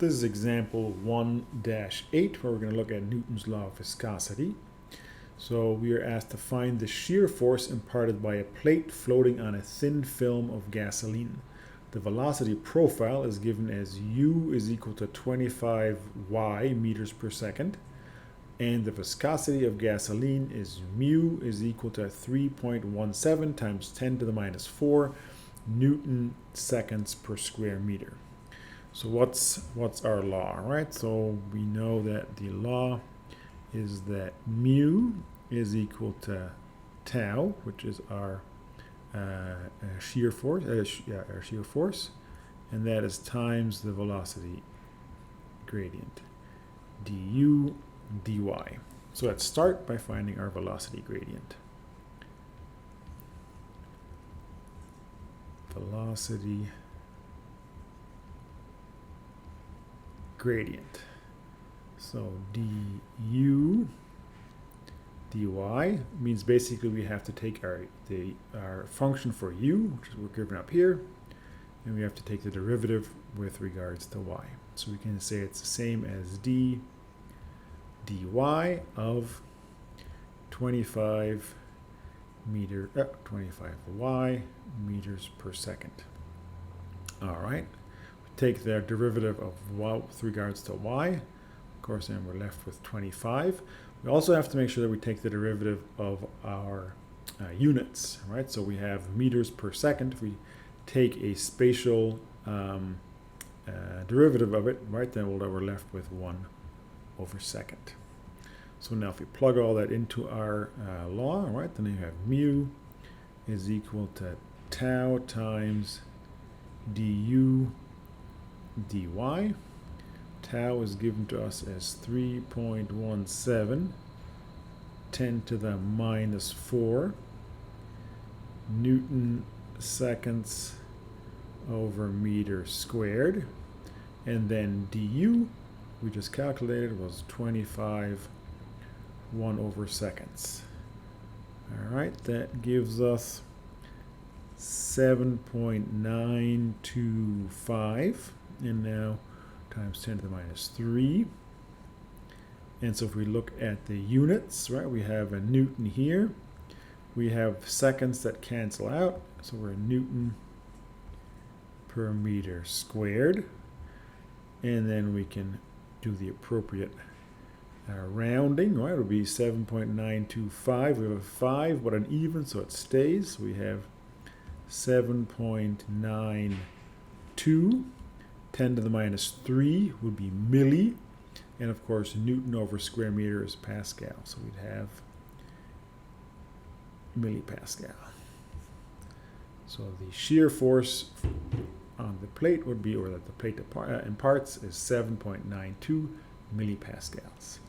This is example 1-8, where we're going to look at Newton's law of viscosity. So we are asked to find the shear force imparted by a plate floating on a thin film of gasoline. The velocity profile is given as u is equal to 25 y meters per second, and the viscosity of gasoline is mu is equal to 3.17 times 10 to the minus 4 Newton seconds per square meter. So what's our law, right? So we know that the law is that mu is equal to tau, which is our shear force, and that is times the velocity gradient, du dy. So let's start by finding our velocity gradient. Velocity gradient. So du dy means basically we have to take our function for u, which is we're given up here, and we have to take the derivative with regards to y. So we can say it's the same as dy of 25 y meters per second. All right. Take the derivative of y with regards to y. Of course, then we're left with 25. We also have to make sure that we take the derivative of our units, right? So we have meters per second. If we take a spatial derivative of it, right, then we're left with 1 over second. So now if we plug all that into our law, right, then you have mu is equal to tau times du dy. Tau is given to us as 3.17 10 to the minus 4 Newton seconds over meter squared, and then du we just calculated was 25 1 over seconds. All right, that gives us 7.925, and now times 10 to the minus 3. And so if we look at the units, right, we have a Newton here. We have seconds that cancel out, so we're Newton per meter squared. And then we can do the appropriate rounding, right? It would be 7.925. We have a 5, but an even, so it stays. We have 7.92. 10 to the minus 3 would be milli, and of course Newton over square meter is Pascal, so we'd have millipascal. So the shear force on the plate would be, or that the plate imparts, is 7.92 millipascals.